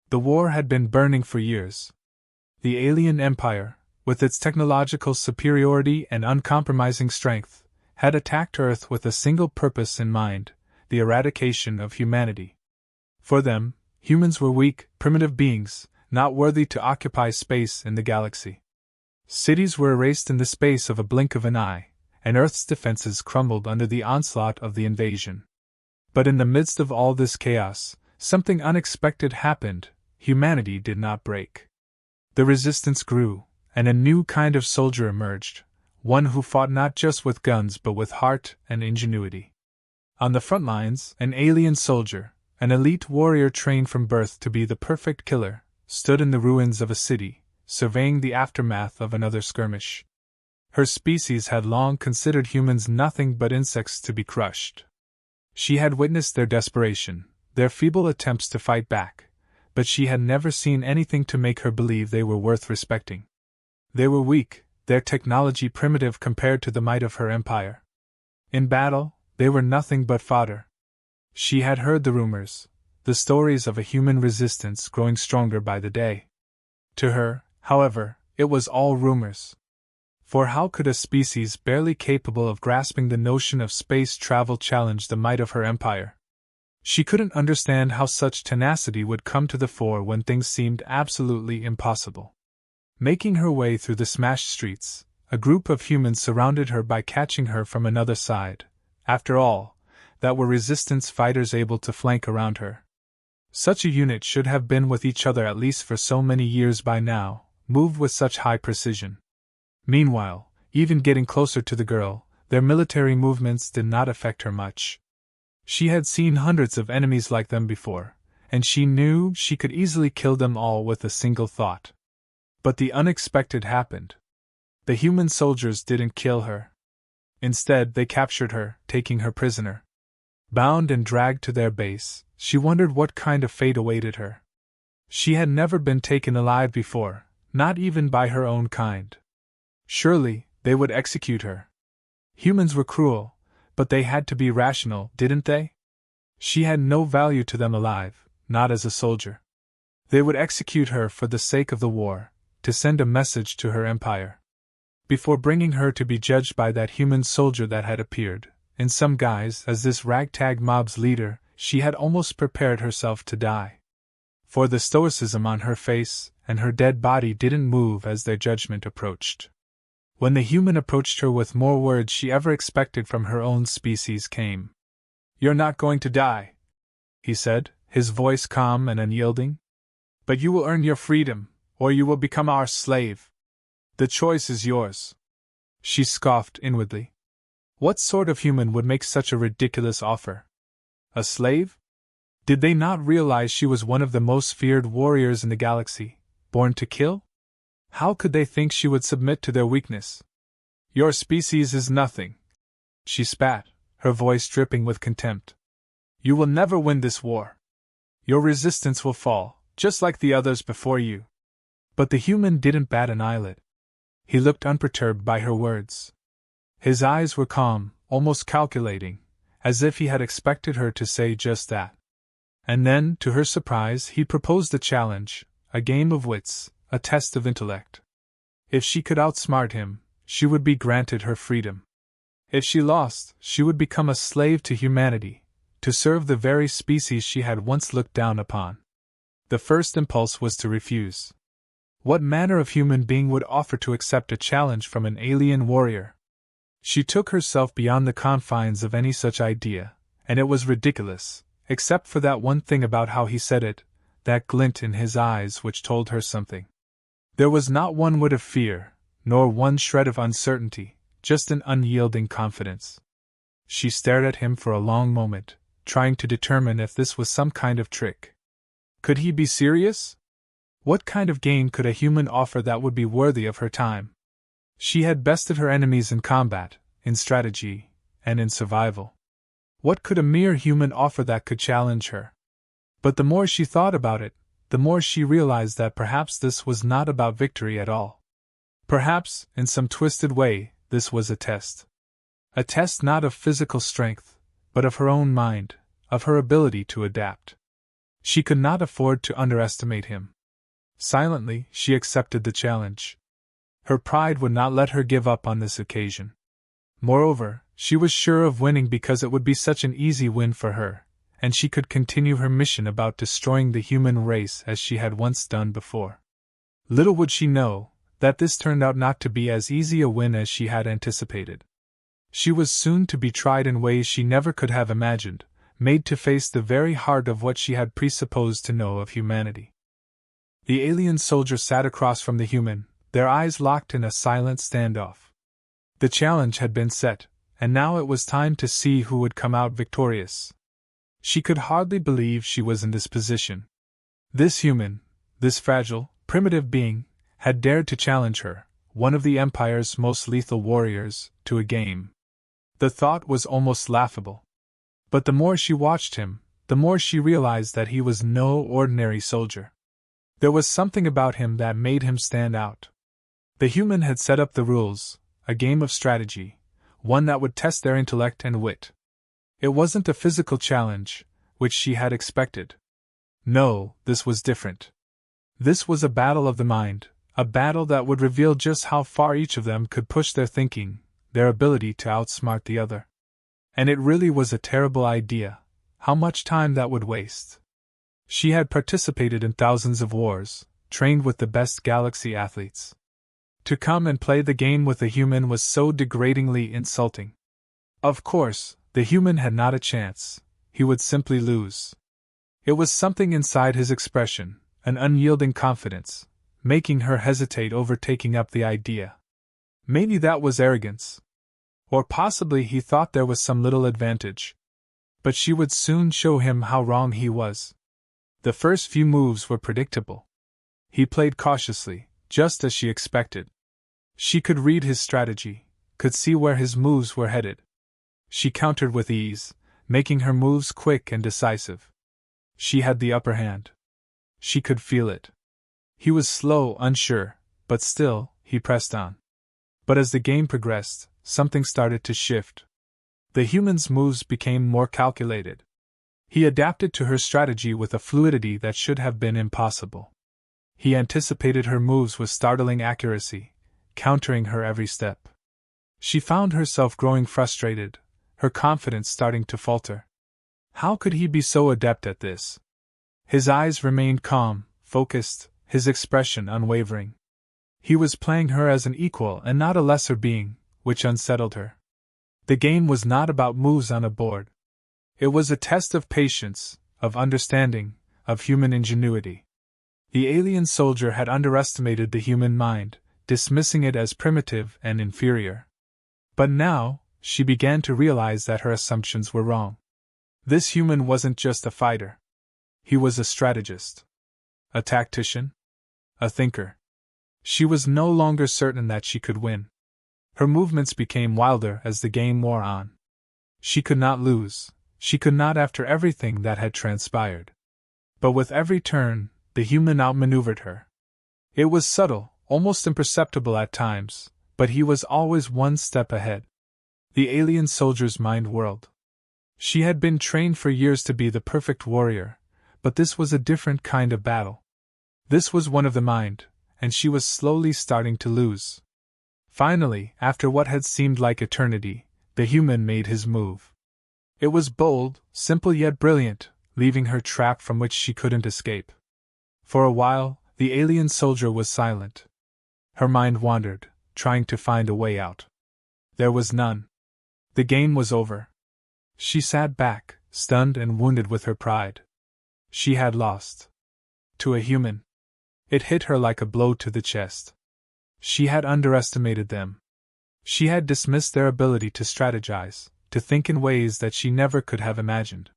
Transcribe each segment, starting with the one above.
The war had been burning for years. The alien empire, with its technological superiority and uncompromising strength, had attacked Earth with a single purpose in mind: the eradication of humanity. For them, humans were weak, primitive beings, not worthy to occupy space in the galaxy. Cities were erased in the space of a blink of an eye, and Earth's defenses crumbled under the onslaught of the invasion. But in the midst of all this chaos, something unexpected happened. Humanity did not break. The resistance grew, and a new kind of soldier emerged, one who fought not just with guns but with heart and ingenuity. On the front lines, an alien soldier, an elite warrior trained from birth to be the perfect killer, stood in the ruins of a city, surveying the aftermath of another skirmish. Her species had long considered humans nothing but insects to be crushed. She had witnessed their desperation, their feeble attempts to fight back, but she had never seen anything to make her believe they were worth respecting. They were weak, their technology primitive compared to the might of her empire. In battle, they were nothing but fodder. She had heard the rumors, the stories of a human resistance growing stronger by the day. To her, however, it was all rumors. For how could a species barely capable of grasping the notion of space travel challenge the might of her empire? She couldn't understand how such tenacity would come to the fore when things seemed absolutely impossible. Making her way through the smashed streets, a group of humans surrounded her by catching her from another side. After all, that were resistance fighters able to flank around her. Such a unit should have been with each other at least for so many years by now, moved with such high precision. Meanwhile, even getting closer to the girl, their military movements did not affect her much. She had seen hundreds of enemies like them before, and she knew she could easily kill them all with a single thought. But the unexpected happened. The human soldiers didn't kill her. Instead, they captured her, taking her prisoner. Bound and dragged to their base, she wondered what kind of fate awaited her. She had never been taken alive before, not even by her own kind. Surely, they would execute her. Humans were cruel, but they had to be rational, didn't they? She had no value to them alive, not as a soldier. They would execute her for the sake of the war, to send a message to her empire. Before bringing her to be judged by that human soldier that had appeared, in some guise as this ragtag mob's leader, she had almost prepared herself to die. For the stoicism on her face and her dead body didn't move as their judgment approached. When the human approached her with more words she ever expected from her own species came. "You're not going to die," he said, his voice calm and unyielding. "But you will earn your freedom, or you will become our slave. The choice is yours." She scoffed inwardly. What sort of human would make such a ridiculous offer? A slave? Did they not realize she was one of the most feared warriors in the galaxy, born to kill? How could they think she would submit to their weakness? "Your species is nothing," she spat, her voice dripping with contempt. "You will never win this war. Your resistance will fall, just like the others before you." But the human didn't bat an eyelid. He looked unperturbed by her words. His eyes were calm, almost calculating, as if he had expected her to say just that. And then, to her surprise, he proposed a challenge, a game of wits, a test of intellect. If she could outsmart him, she would be granted her freedom. If she lost, she would become a slave to humanity, to serve the very species she had once looked down upon. The first impulse was to refuse. What manner of human being would offer to accept a challenge from an alien warrior? She took herself beyond the confines of any such idea, and it was ridiculous, except for that one thing about how he said it, that glint in his eyes which told her something. There was not one whit of fear, nor one shred of uncertainty, just an unyielding confidence. She stared at him for a long moment, trying to determine if this was some kind of trick. Could he be serious? What kind of game could a human offer that would be worthy of her time? She had bested her enemies in combat, in strategy, and in survival. What could a mere human offer that could challenge her? But the more she thought about it, the more she realized that perhaps this was not about victory at all. Perhaps, in some twisted way, this was a test. A test not of physical strength, but of her own mind, of her ability to adapt. She could not afford to underestimate him. Silently, she accepted the challenge. Her pride would not let her give up on this occasion. Moreover, she was sure of winning because it would be such an easy win for her, and she could continue her mission about destroying the human race as she had once done before. Little would she know that this turned out not to be as easy a win as she had anticipated. She was soon to be tried in ways she never could have imagined, made to face the very heart of what she had presupposed to know of humanity. The alien soldier sat across from the human, their eyes locked in a silent standoff. The challenge had been set, and now it was time to see who would come out victorious. She could hardly believe she was in this position. This human, this fragile, primitive being, had dared to challenge her, one of the Empire's most lethal warriors, to a game. The thought was almost laughable. But the more she watched him, the more she realized that he was no ordinary soldier. There was something about him that made him stand out. The human had set up the rules, a game of strategy, one that would test their intellect and wit. It wasn't a physical challenge, which she had expected. No, this was different. This was a battle of the mind, a battle that would reveal just how far each of them could push their thinking, their ability to outsmart the other. And it really was a terrible idea, how much time that would waste. She had participated in thousands of wars, trained with the best galaxy athletes. To come and play the game with a human was so degradingly insulting. Of course, the human had not a chance, he would simply lose. It was something inside his expression, an unyielding confidence, making her hesitate over taking up the idea. Maybe that was arrogance. Or possibly he thought there was some little advantage. But she would soon show him how wrong he was. The first few moves were predictable. He played cautiously, just as she expected. She could read his strategy, could see where his moves were headed. She countered with ease, making her moves quick and decisive. She had the upper hand. She could feel it. He was slow, unsure, but still, he pressed on. But as the game progressed, something started to shift. The human's moves became more calculated. He adapted to her strategy with a fluidity that should have been impossible. He anticipated her moves with startling accuracy, countering her every step. She found herself growing frustrated, her confidence starting to falter. How could he be so adept at this? His eyes remained calm, focused, his expression unwavering. He was playing her as an equal and not a lesser being, which unsettled her. The game was not about moves on a board. It was a test of patience, of understanding, of human ingenuity. The alien soldier had underestimated the human mind, dismissing it as primitive and inferior. But now, she began to realize that her assumptions were wrong. This human wasn't just a fighter. He was a strategist. A tactician. A thinker. She was no longer certain that she could win. Her movements became wilder as the game wore on. She could not lose. She could not after everything that had transpired. But with every turn, the human outmaneuvered her. It was subtle, almost imperceptible at times, but he was always one step ahead. The alien soldier's mind whirled. She had been trained for years to be the perfect warrior, but this was a different kind of battle. This was one of the mind, and she was slowly starting to lose. Finally, after what had seemed like eternity, the human made his move. It was bold, simple yet brilliant, leaving her trapped from which she couldn't escape. For a while, the alien soldier was silent. Her mind wandered, trying to find a way out. There was none. The game was over. She sat back, stunned and wounded with her pride. She had lost. To a human. It hit her like a blow to the chest. She had underestimated them. She had dismissed their ability to strategize, to think in ways that she never could have imagined.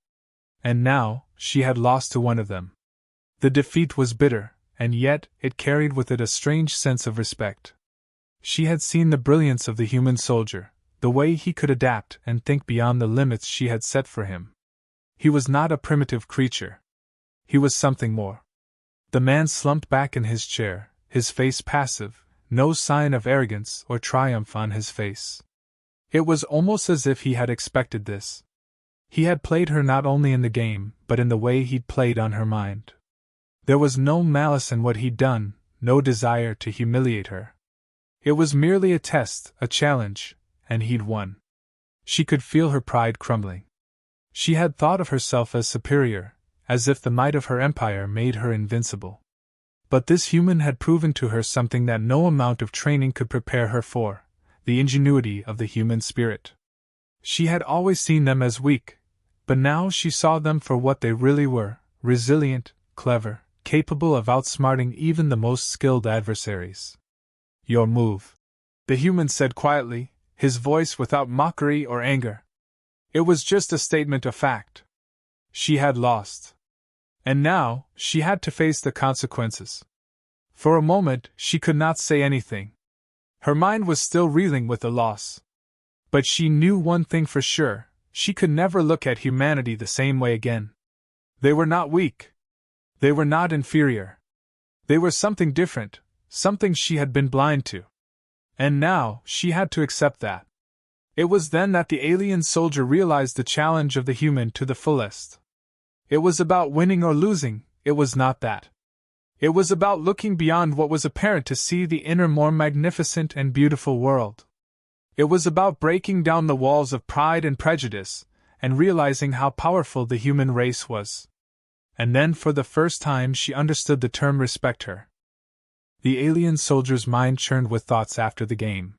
And now, she had lost to one of them. The defeat was bitter, and yet it carried with it a strange sense of respect. She had seen the brilliance of the human soldier, the way he could adapt and think beyond the limits she had set for him. He was not a primitive creature. He was something more. The man slumped back in his chair, his face passive, no sign of arrogance or triumph on his face. It was almost as if he had expected this. He had played her not only in the game, but in the way he'd played on her mind. There was no malice in what he'd done, no desire to humiliate her. It was merely a test, a challenge, and he'd won. She could feel her pride crumbling. She had thought of herself as superior, as if the might of her empire made her invincible. But this human had proven to her something that no amount of training could prepare her for: the ingenuity of the human spirit. She had always seen them as weak, but now she saw them for what they really were: resilient, clever, capable of outsmarting even the most skilled adversaries. "Your move," the human said quietly, his voice without mockery or anger. It was just a statement of fact. She had lost. And now, she had to face the consequences. For a moment, she could not say anything. Her mind was still reeling with the loss. But she knew one thing for sure: she could never look at humanity the same way again. They were not weak. They were not inferior. They were something different, something she had been blind to. And now, she had to accept that. It was then that the alien soldier realized the challenge of the human to the fullest. It was about winning or losing, it was not that. It was about looking beyond what was apparent to see the inner, more magnificent and beautiful world. It was about breaking down the walls of pride and prejudice, and realizing how powerful the human race was. And then for the first time she understood the term respect her. The alien soldier's mind churned with thoughts after the game.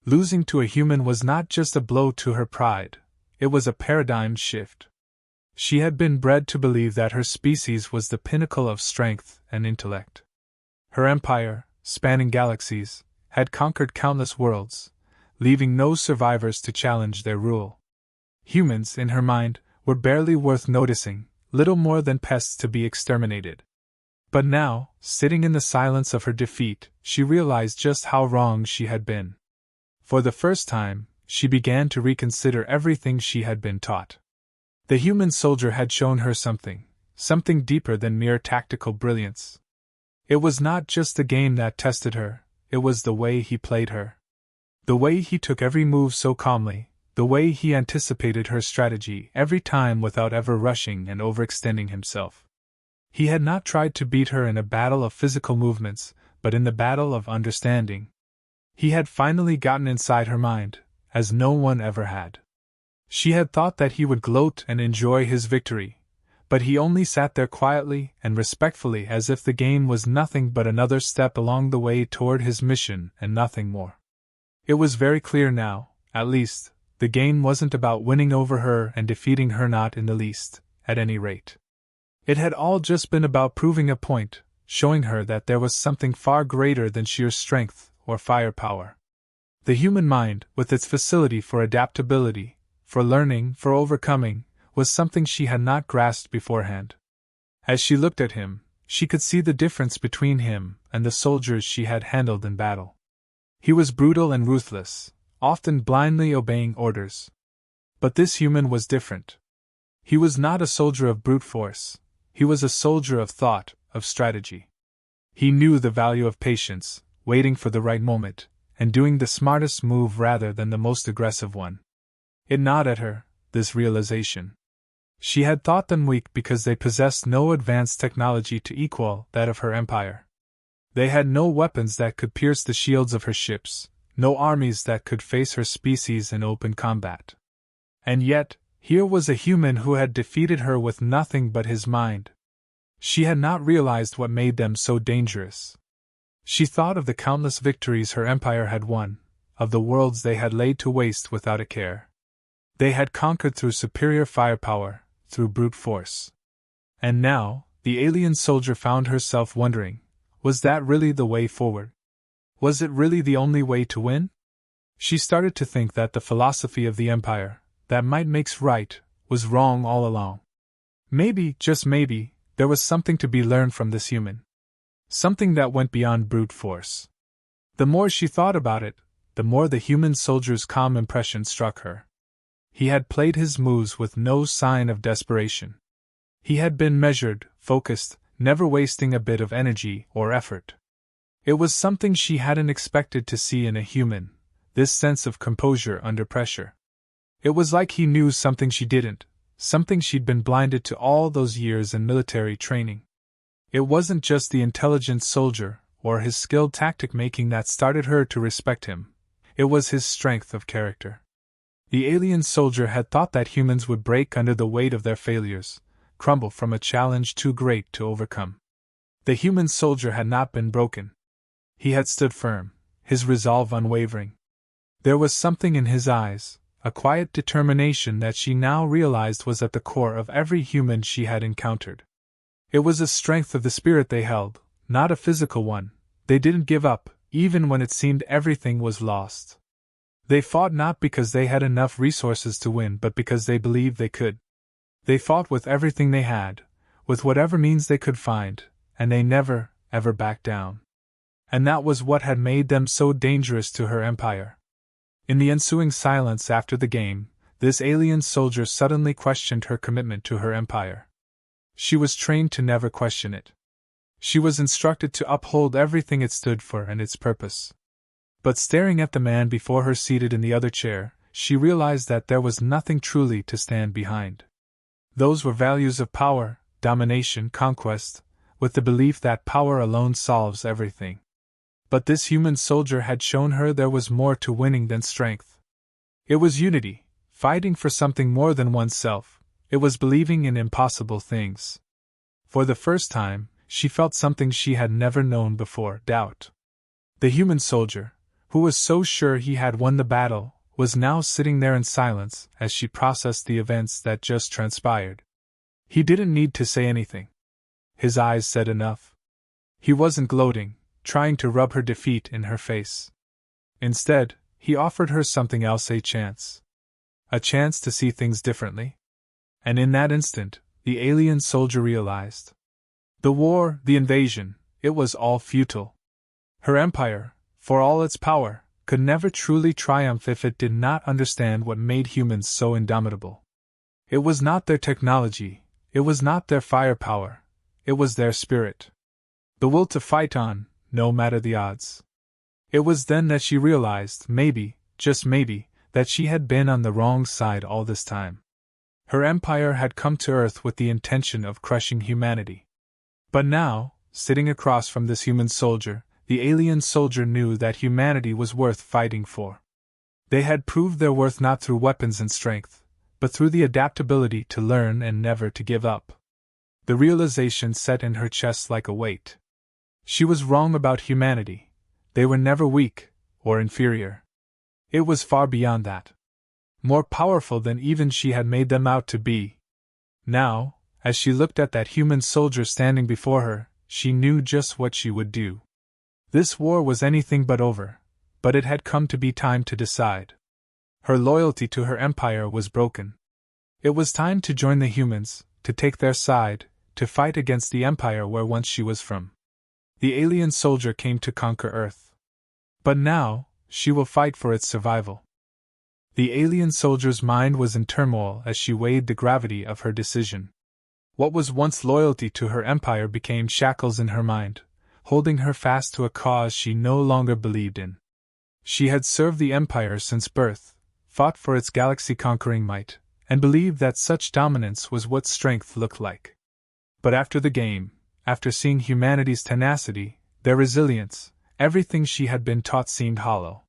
Losing to a human was not just a blow to her pride, it was a paradigm shift. She had been bred to believe that her species was the pinnacle of strength and intellect. Her empire, spanning galaxies, had conquered countless worlds, leaving no survivors to challenge their rule. Humans, in her mind, were barely worth noticing, little more than pests to be exterminated. But now, sitting in the silence of her defeat, she realized just how wrong she had been. For the first time, she began to reconsider everything she had been taught. The human soldier had shown her something deeper than mere tactical brilliance. It was not just the game that tested her, it was the way he played her. The way he took every move so calmly, the way he anticipated her strategy every time without ever rushing and overextending himself. He had not tried to beat her in a battle of physical movements, but in the battle of understanding. He had finally gotten inside her mind, as no one ever had. She had thought that he would gloat and enjoy his victory, but he only sat there quietly and respectfully, as if the game was nothing but another step along the way toward his mission and nothing more. It was very clear now, at least, the game wasn't about winning over her and defeating her, not in the least, at any rate. It had all just been about proving a point, showing her that there was something far greater than sheer strength or firepower. The human mind, with its facility for adaptability, for learning, for overcoming, was something she had not grasped beforehand. As she looked at him, she could see the difference between him and the soldiers she had handled in battle. He was brutal and ruthless, often blindly obeying orders. But this human was different. He was not a soldier of brute force, he was a soldier of thought, of strategy. He knew the value of patience, waiting for the right moment, and doing the smartest move rather than the most aggressive one. It gnawed at her, this realization. She had thought them weak because they possessed no advanced technology to equal that of her empire. They had no weapons that could pierce the shields of her ships, no armies that could face her species in open combat. And yet, here was a human who had defeated her with nothing but his mind. She had not realized what made them so dangerous. She thought of the countless victories her empire had won, of the worlds they had laid to waste without a care. They had conquered through superior firepower, through brute force. And now, the alien soldier found herself wondering, was that really the way forward? Was it really the only way to win? She started to think that the philosophy of the empire, that might makes right, was wrong all along. Maybe, just maybe, there was something to be learned from this human. Something that went beyond brute force. The more she thought about it, the more the human soldier's calm impression struck her. He had played his moves with no sign of desperation. He had been measured, focused, never wasting a bit of energy or effort. It was something she hadn't expected to see in a human, this sense of composure under pressure. It was like he knew something she didn't, something she'd been blinded to all those years in military training. It wasn't just the intelligent soldier or his skilled tactic-making that started her to respect him. It was his strength of character. The alien soldier had thought that humans would break under the weight of their failures, crumble from a challenge too great to overcome. The human soldier had not been broken. He had stood firm, his resolve unwavering. There was something in his eyes, a quiet determination that she now realized was at the core of every human she had encountered. It was a strength of the spirit they held, not a physical one. They didn't give up, even when it seemed everything was lost. They fought not because they had enough resources to win, but because they believed they could. They fought with everything they had, with whatever means they could find, and they never, ever backed down. And that was what had made them so dangerous to her empire. In the ensuing silence after the game, this alien soldier suddenly questioned her commitment to her empire. She was trained to never question it. She was instructed to uphold everything it stood for and its purpose. But staring at the man before her seated in the other chair, she realized that there was nothing truly to stand behind. Those were values of power, domination, conquest, with the belief that power alone solves everything. But this human soldier had shown her there was more to winning than strength. It was unity, fighting for something more than oneself. It was believing in impossible things. For the first time, she felt something she had never known before: doubt. The human soldier, who was so sure he had won the battle, was now sitting there in silence as she processed the events that just transpired. He didn't need to say anything. His eyes said enough. He wasn't gloating, trying to rub her defeat in her face. Instead, he offered her something else: a chance. A chance to see things differently. And in that instant, the alien soldier realized. The war, the invasion, it was all futile. Her empire, for all its power, could never truly triumph if it did not understand what made humans so indomitable. It was not their technology, it was not their firepower, it was their spirit. The will to fight on, no matter the odds. It was then that she realized, maybe, just maybe, that she had been on the wrong side all this time. Her empire had come to Earth with the intention of crushing humanity. But now, sitting across from this human soldier, the alien soldier knew that humanity was worth fighting for. They had proved their worth not through weapons and strength, but through the adaptability to learn and never to give up. The realization set in her chest like a weight. She was wrong about humanity. They were never weak, or inferior. It was far beyond that. More powerful than even she had made them out to be. Now, as she looked at that human soldier standing before her, she knew just what she would do. This war was anything but over, but it had come to be time to decide. Her loyalty to her empire was broken. It was time to join the humans, to take their side, to fight against the empire where once she was from. The alien soldier came to conquer Earth. But now, she will fight for its survival. The alien soldier's mind was in turmoil as she weighed the gravity of her decision. What was once loyalty to her empire became shackles in her mind, holding her fast to a cause she no longer believed in. She had served the empire since birth, fought for its galaxy-conquering might, and believed that such dominance was what strength looked like. But after the game, after seeing humanity's tenacity, their resilience, everything she had been taught seemed hollow.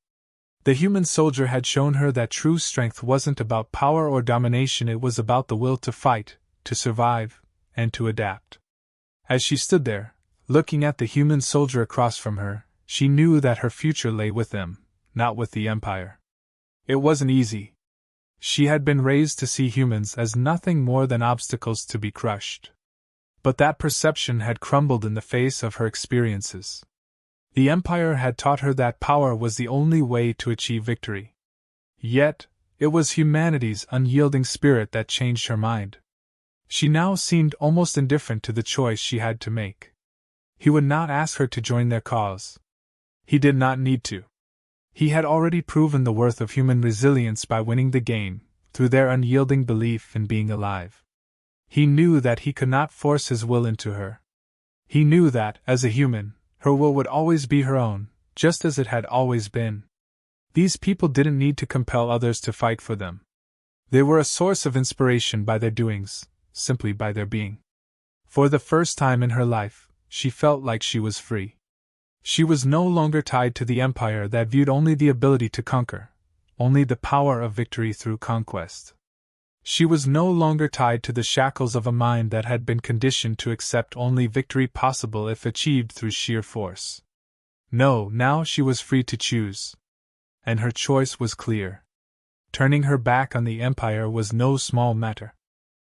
The human soldier had shown her that true strength wasn't about power or domination, it was about the will to fight, to survive, and to adapt. As she stood there, looking at the human soldier across from her, she knew that her future lay with them, not with the empire. It wasn't easy. She had been raised to see humans as nothing more than obstacles to be crushed. But that perception had crumbled in the face of her experiences. The empire had taught her that power was the only way to achieve victory. Yet, it was humanity's unyielding spirit that changed her mind. She now seemed almost indifferent to the choice she had to make. He would not ask her to join their cause. He did not need to. He had already proven the worth of human resilience by winning the game, through their unyielding belief in being alive. He knew that he could not force his will into her. He knew that, as a human, her will would always be her own, just as it had always been. These people didn't need to compel others to fight for them. They were a source of inspiration by their doings, simply by their being. For the first time in her life, she felt like she was free. She was no longer tied to the empire that viewed only the ability to conquer, only the power of victory through conquest. She was no longer tied to the shackles of a mind that had been conditioned to accept only victory possible if achieved through sheer force. No, now she was free to choose. And her choice was clear. Turning her back on the empire was no small matter.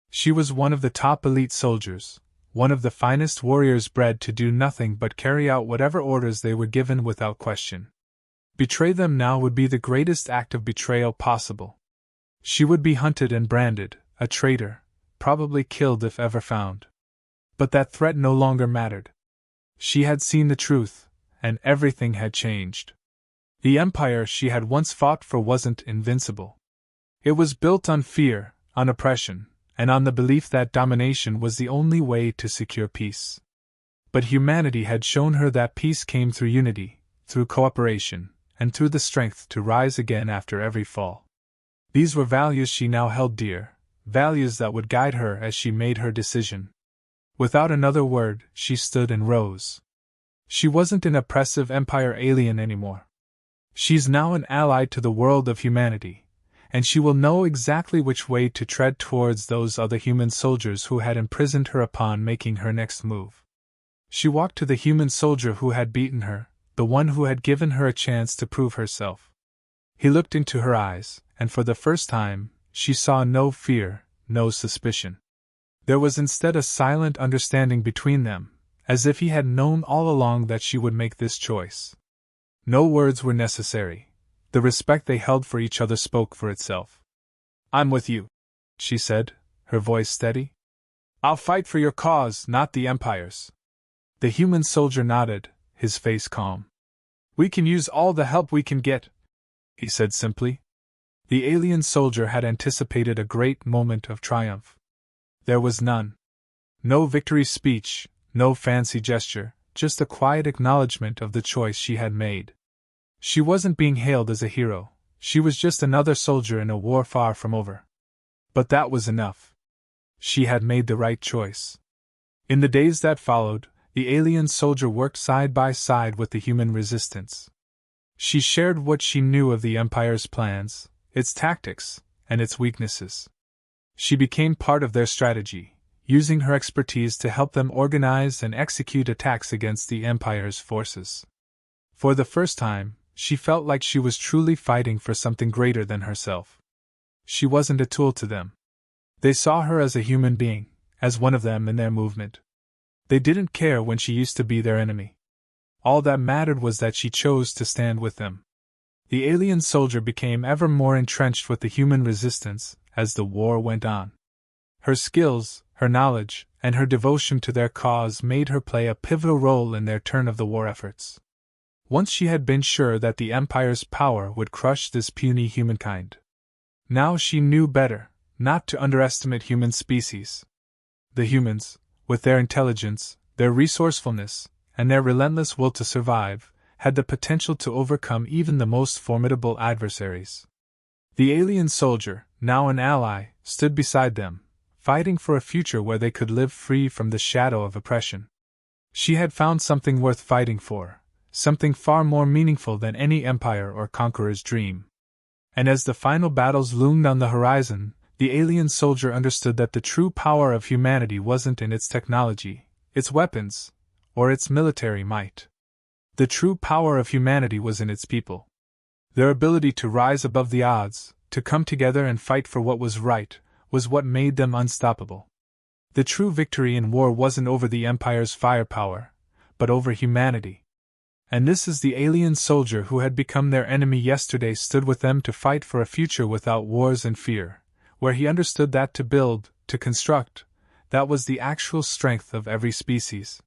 She was one of the top elite soldiers, one of the finest warriors bred to do nothing but carry out whatever orders they were given without question. Betray them now would be the greatest act of betrayal possible. She would be hunted and branded, a traitor, probably killed if ever found. But that threat no longer mattered. She had seen the truth, and everything had changed. The empire she had once fought for wasn't invincible. It was built on fear, on oppression, and on the belief that domination was the only way to secure peace. But humanity had shown her that peace came through unity, through cooperation, and through the strength to rise again after every fall. These were values she now held dear, values that would guide her as she made her decision. Without another word, she stood and rose. She wasn't an oppressive empire alien anymore. She's now an ally to the world of humanity, and she will know exactly which way to tread towards those other human soldiers who had imprisoned her upon making her next move. She walked to the human soldier who had beaten her, the one who had given her a chance to prove herself. He looked into her eyes, and for the first time, she saw no fear, no suspicion. There was instead a silent understanding between them, as if he had known all along that she would make this choice. No words were necessary. The respect they held for each other spoke for itself. "I'm with you," she said, her voice steady. "I'll fight for your cause, not the Empire's." The human soldier nodded, his face calm. "We can use all the help we can get," he said simply. The alien soldier had anticipated a great moment of triumph. There was none. No victory speech, no fancy gesture, just a quiet acknowledgement of the choice she had made. She wasn't being hailed as a hero, she was just another soldier in a war far from over. But that was enough. She had made the right choice. In the days that followed, the alien soldier worked side by side with the human resistance. She shared what she knew of the Empire's plans, its tactics, and its weaknesses. She became part of their strategy, using her expertise to help them organize and execute attacks against the Empire's forces. For the first time, she felt like she was truly fighting for something greater than herself. She wasn't a tool to them. They saw her as a human being, as one of them in their movement. They didn't care when she used to be their enemy. All that mattered was that she chose to stand with them. The alien soldier became ever more entrenched with the human resistance as the war went on. Her skills, her knowledge, and her devotion to their cause made her play a pivotal role in their turn of the war efforts. Once she had been sure that the Empire's power would crush this puny humankind. Now she knew better, not to underestimate human species. The humans, with their intelligence, their resourcefulness, and their relentless will to survive, had the potential to overcome even the most formidable adversaries. The alien soldier, now an ally, stood beside them, fighting for a future where they could live free from the shadow of oppression. She had found something worth fighting for, something far more meaningful than any empire or conqueror's dream. And as the final battles loomed on the horizon, the alien soldier understood that the true power of humanity wasn't in its technology, its weapons, or its military might. The true power of humanity was in its people. Their ability to rise above the odds, to come together and fight for what was right, was what made them unstoppable. The true victory in war wasn't over the Empire's firepower, but over humanity. And this is the alien soldier who had become their enemy yesterday stood with them to fight for a future without wars and fear, where he understood that to build, to construct, that was the actual strength of every species.